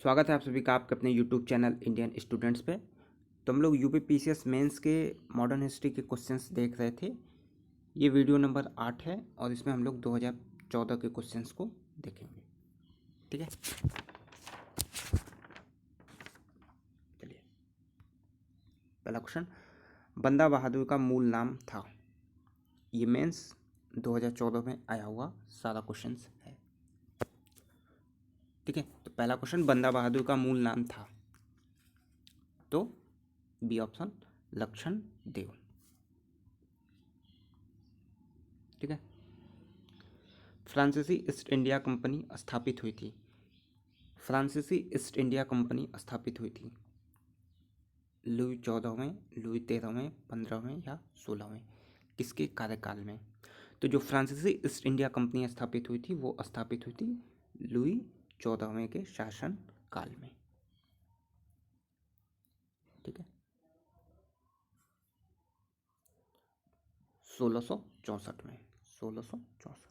स्वागत है आप सभी का आपके अपने यूट्यूब चैनल इंडियन स्टूडेंट्स पे। तो हम लोग यूपी पीसीएस मेंस के मॉडर्न हिस्ट्री के क्वेश्चंस देख रहे थे। ये वीडियो नंबर 8 है और इसमें हम लोग 2014 के क्वेश्चंस को देखेंगे। ठीक है, चलिए पहला क्वेश्चन, बंदा बहादुर का मूल नाम था। ये मेंस 2014 में आया हुआ सारा क्वेश्चंस है। ठीक है, तो पहला क्वेश्चन, बंदा बहादुर का मूल नाम था, तो बी ऑप्शन लक्षण देव। ठीक है, फ्रांसीसी ईस्ट इंडिया कंपनी स्थापित हुई थी। फ्रांसीसी ईस्ट इंडिया कंपनी स्थापित हुई थी लुई 14वें, लुई 13वें, 15वें या 16वें, किसके कार्यकाल में? तो जो फ्रांसीसी ईस्ट इंडिया कंपनी स्थापित हुई थी वो स्थापित हुई थी लुई 14वें के शासन काल में। ठीक है, 1664 में, 1664।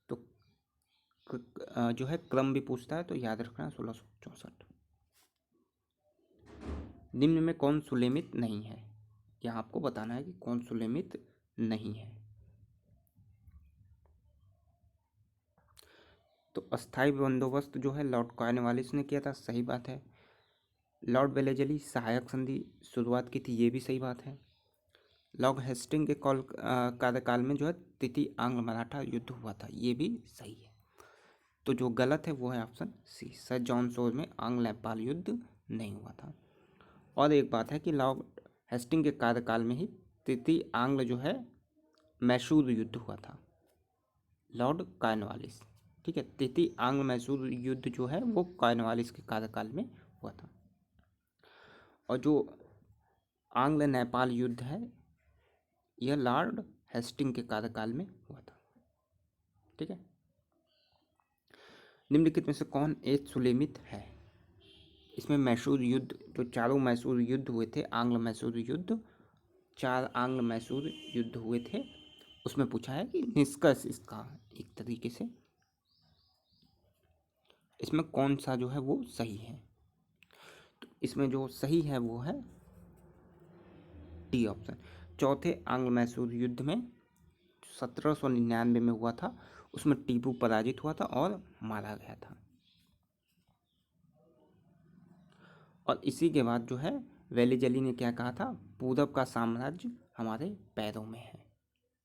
तो जो है क्रम भी पूछता है तो याद रखना 1664। निम्न में कौन सुलेमित नहीं है? यहाँ आपको बताना है कि कौन सुलेमित नहीं है। तो अस्थाई बंदोबस्त जो है लॉर्ड कॉर्नवालिस ने किया था, सही बात है। लॉर्ड वेलेजली सहायक संधि शुरुआत की थी, ये भी सही बात है। लॉर्ड हेस्टिंग के कार्यकाल में जो है तृतीय आंग्ल मराठा युद्ध हुआ था, ये भी सही है। तो जो गलत है वो है ऑप्शन सी, सर जॉन सोर में आंग्ल नेपाल युद्ध नहीं हुआ था। और एक बात है कि लॉर्ड हेस्टिंग के कार्यकाल में ही तृतीय आंग्ल जो है मैसूर युद्ध हुआ था, लॉर्ड कॉर्नवालिस। ठीक है, तृतीय आंग्ल मैसूर युद्ध जो है वो कॉर्नवालिस के कार्यकाल में हुआ था। और जो आंग्ल नेपाल युद्ध है यह लॉर्ड हेस्टिंग के कार्यकाल में हुआ था। ठीक है, निम्नलिखित में से कौन एक सुलेमित है? इसमें मैसूर युद्ध, जो चारों मैसूर युद्ध हुए थे, आंग्ल मैसूर युद्ध, 4 आंग्ल मैसूर युद्ध हुए थे, उसमें पूछा है कि निष्कर्ष इसका एक तरीके से इसमें कौन सा जो है वो सही है। तो इसमें जो सही है वो है डी ऑप्शन। चौथे आंग्ल मैसूर युद्ध में 1799 में हुआ था, उसमें टीपू पराजित हुआ था और मारा गया था। और इसी के बाद जो है वेलिजली ने क्या कहा था, पूरब का साम्राज्य हमारे पैरों में है।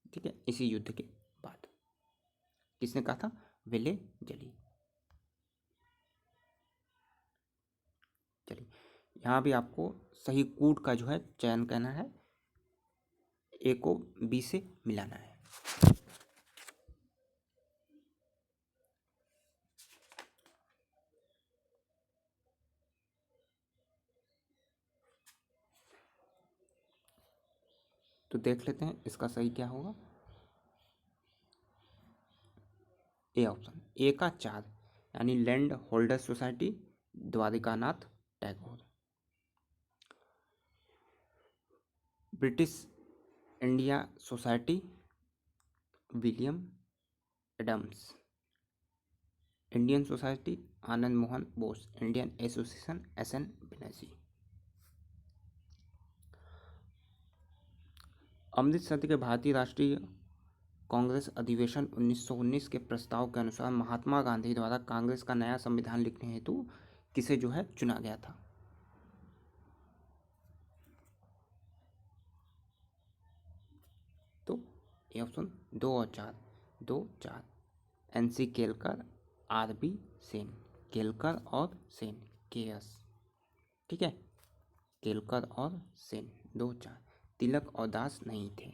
ठीक है, इसी युद्ध के बाद किसने कहा था? वेलेजली। चलिए, यहाँ भी आपको सही कूट का जो है चयन करना है, ए को बी से मिलाना है। तो देख लेते हैं इसका सही क्या होगा। ए ऑप्शन, ए का 4 यानी land holder society Dwarkanath Tagore. British India society William Adams. Indian society Anand Mohan Bose. Indian association S N. Banerjee. Amritsar के भारतीय राष्ट्रीय कांग्रेस अधिवेशन 1919 के प्रस्ताव के अनुसार महात्मा गांधी द्वारा कांग्रेस का नया संविधान लिखने हेतु किसे जो है चुना गया था? तो ये ऑप्शन 2 और 4, 2 4, एन.सी. केलकर, आर.बी. सेन। केलकर और सेन, के.एस. ठीक है, केलकर और सेन, 2 4। तिलक और दास नहीं थे।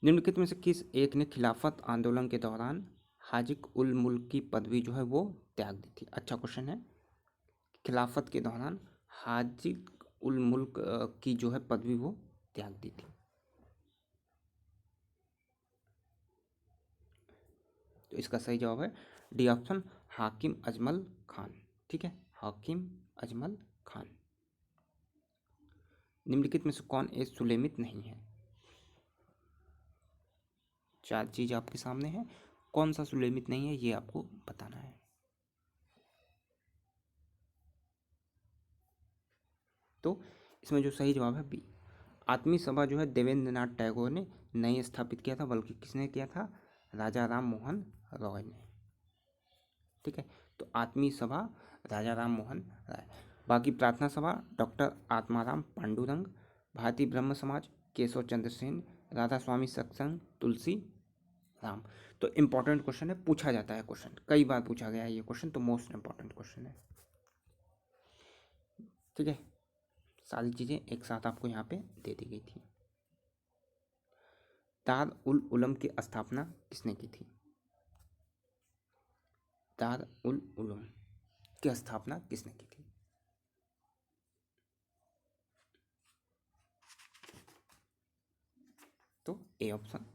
निम्नलिखित में से किस एक ने खिलाफत आंदोलन के दौरान हाजिक उल मुल्क की पदवी जो है वो त्याग दी थी? अच्छा क्वेश्चन है। खिलाफत के दौरान हाजिक उल मुल्क की जो है पदवी वो त्याग दी थी। तो इसका सही जवाब है डी ऑप्शन, हाकिम अजमल खान। ठीक है, हाकिम अजमल खान। निम्नलिखित में से कौन एक सुलेमित नहीं है? 4 चीज आपके सामने है, कौन सा सुलेमित नहीं है ये आपको बताना है। तो इसमें जो सही जवाब है बी। आत्मीय सभा जो है देवेंद्र नाथ टैगोर ने नहीं स्थापित किया था, बल्कि किसने किया था? राजा राम मोहन रॉय ने। ठीक है, तो आत्मीय सभा राजा राम मोहन राय। बाकी प्रार्थना सभा डॉक्टर आत्माराम पांडुरंग, भारतीय ब्रह्म समाज केशव चंद्र सेन, राधा स्वामी सत्संग तुलसी राम। तो इम्पोर्टेंट क्वेश्चन है, पूछा जाता है क्वेश्चन, कई बार पूछा गया है ये क्वेश्चन, तो मोस्ट इम्पोर्टेंट क्वेश्चन है। ठीक है, सारी चीज़ें एक साथ आपको यहाँ पे दे दी गई थी। दार उल उलम की स्थापना किसने की थी? दार उल उलम की स्थापना किसने की थी? तो ए ऑप्शन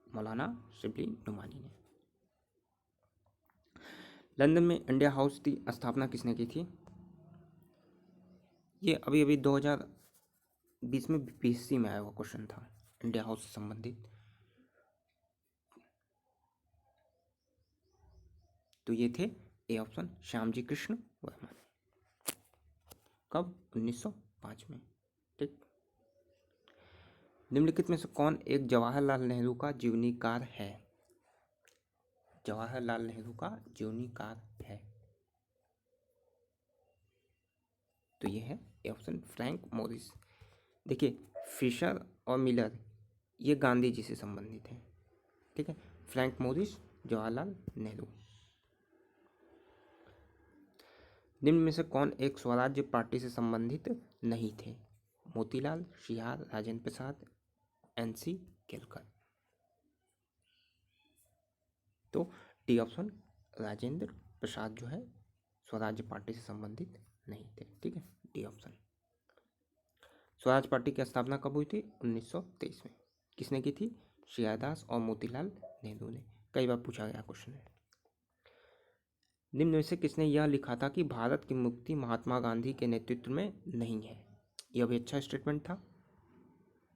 मौलाना शिबली नुमानी ने। लंदन में इंडिया हाउस की स्थापना किसने की थी? ये अभी अभी 2020 में बीएससी में आया हुआ क्वेश्चन था, इंडिया हाउस से संबंधित। तो ये थे ए ऑप्शन श्यामजी कृष्ण वर्मा। कब? 1905 में। ठीक, निम्नलिखित में से कौन एक जवाहरलाल नेहरू का जीवनीकार है? जवाहरलाल नेहरू का जीवनीकार है, तो ये है ए ऑप्शन फ्रैंक मोरिस। देखिए, फिशर और मिलर ये गांधी जी से संबंधित है। ठीक है, फ्रैंक मोरिस जवाहरलाल नेहरू। निम्न में से कौन एक स्वराज्य पार्टी से संबंधित नहीं थे? मोतीलाल, शिहार, राजेंद्र प्रसाद, एनसी केलकर। तो डी ऑप्शन राजेंद्र प्रसाद जो है स्वराज्य पार्टी से संबंधित नहीं थे। ठीक है, डी ऑप्शन। स्वराज पार्टी की स्थापना कब हुई थी? 1923 में। किसने की थी? शियादास और मोतीलाल नेहरू ने। कई बार पूछा गया क्वेश्चन है। निम्न में से किसने यह लिखा था कि भारत की मुक्ति महात्मा गांधी के नेतृत्व में नहीं है? यह भी अच्छा स्टेटमेंट था,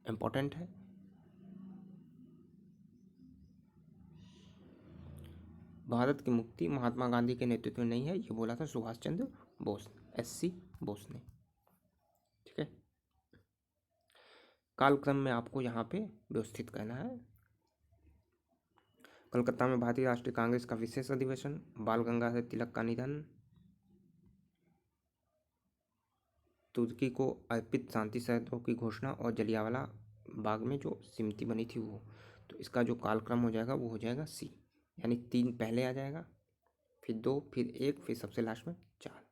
इंपॉर्टेंट है। भारत की मुक्ति महात्मा गांधी के नेतृत्व में नहीं है, ये बोला था सुभाष चंद्र बोस, एससी बोस ने। ठीक है, कालक्रम में आपको यहाँ पे व्यवस्थित करना है। कलकत्ता में भारतीय राष्ट्रीय कांग्रेस का विशेष अधिवेशन, बाल गंगाधर तिलक का निधन, तुर्की को अर्पित शांति सहस्त्रों की घोषणा और जलियांवाला बाग में जो सिमटी बनी थी वो। तो इसका जो कालक्रम हो जाएगा वो हो जाएगा सी, यानी 3 पहले आ जाएगा, फिर 2, फिर 1, फिर सबसे लास्ट में 4।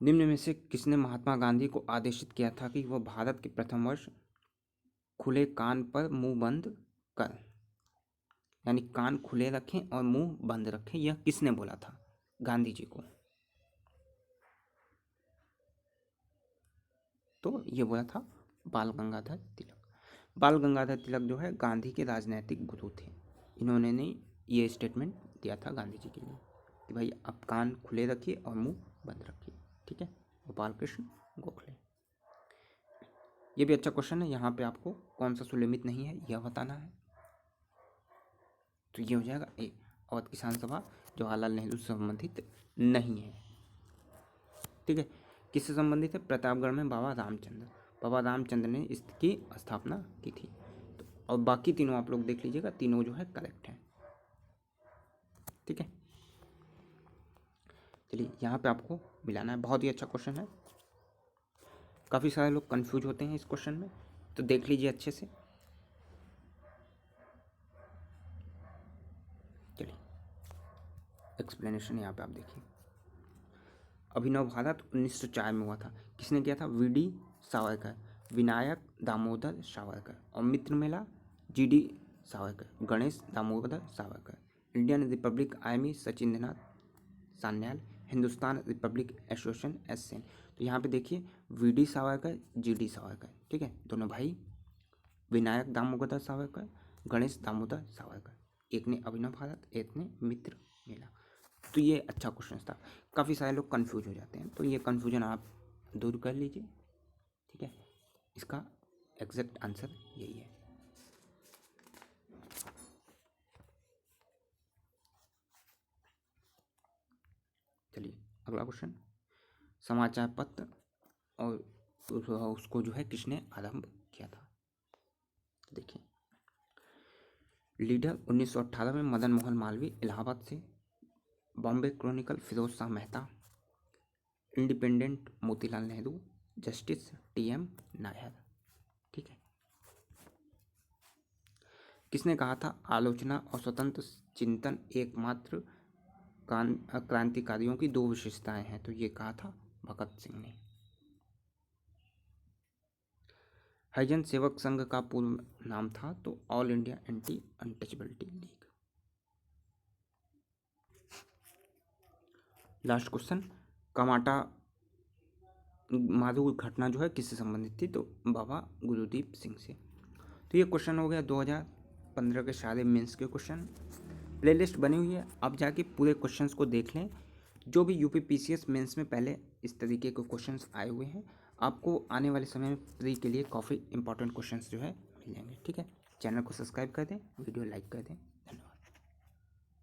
निम्न में से किसने महात्मा गांधी को आदेशित किया था कि वह भारत के प्रथम वर्ष खुले कान पर मुंह बंद कर, यानी कान खुले रखें और मुंह बंद रखें, यह किसने बोला था गांधी जी को? तो ये बोला था बाल गंगाधर तिलक। बाल गंगाधर तिलक जो है गांधी के राजनैतिक गुरु थे। इन्होंने ने ये स्टेटमेंट दिया था गांधी जी के लिए कि भाई आप कान खुले रखिए और मुंह बंद रखिए। ठीक है, गोपाल कृष्ण गोखले। ये भी अच्छा क्वेश्चन है, यहाँ पे आपको कौन सा सुलेमित नहीं है यह बताना है। तो ये हो जाएगा ए, अवध किसान सभा जवाहरलाल नेहरू से संबंधित नहीं है। ठीक है, किससे संबंधित है? प्रतापगढ़ में बाबा रामचंद्र ने इसकी स्थापना की थी। तो और बाकी तीनों आप लोग देख लीजिएगा, तीनों जो है करेक्ट हैं। ठीक है, चलिए यहाँ पे आपको मिलाना है, बहुत ही अच्छा क्वेश्चन है। काफ़ी सारे लोग कंफ्यूज होते हैं इस क्वेश्चन में, तो देख लीजिए अच्छे से। चलिए एक्सप्लेनेशन यहाँ पे आप देखिए। अभिनव भारत 1904 में हुआ था, किसने किया था? वीडी सावरकर, विनायक दामोदर सावरकर। और Mitra Mela G D Savarkar, Ganesh Damodar Savarkar. Indian republic army Sachindranath Sanyal, Hindustan republic association S Sen. तो यहाँ पे देखिए वीडी सावरकर, जीडी सावरकर। ठीक है, दोनों भाई, विनायक दामोदर सावरकर, गणेश दामोदर सावरकर। एक ने अभिनव भारत, एक ने मित्र मेला। तो ये अच्छा क्वेश्चन था, काफ़ी सारे लोग कंफ्यूज हो जाते हैं, तो ये कन्फ्यूजन आप दूर कर लीजिए। ठीक है, इसका एग्जैक्ट आंसर यही है। चलिए अगला क्वेश्चन, समाचार पत्र और उसको जो है किसने आरंभ किया था? देखिए, लीडर 1918 में मदन मोहन मालवीय इलाहाबाद से, Bombay chronicle Firoz Shah Mehta, independent Motilal Nehru, justice TM Nair. ठीक है, किसने कहा था आलोचना और स्वतंत्र चिंतन एकमात्र क्रांतिकारियों की दो विशेषताएं हैं? तो ये कहा था भगत सिंह ने। हरिजन सेवक संघ का पूर्व नाम था तो all India anti untouchability league. Last question, Komagata Maru घटना जो है किससे संबंधित थी? तो बाबा गुरुदीप सिंह से। तो ये क्वेश्चन हो गया 2015 के सारे मेंस के क्वेश्चन। प्लेलिस्ट बनी हुई है, आप जाके पूरे क्वेश्चंस को देख लें। जो भी यूपी पीसीएस मेंस में पहले इस तरीके के क्वेश्चंस आए हुए हैं, आपको आने वाले समय में प्री के लिए काफ़ी इंपॉर्टेंट क्वेश्चंस जो है मिल जाएंगे। ठीक है, चैनल को सब्सक्राइब कर दें, वीडियो लाइक कर दें। धन्यवाद।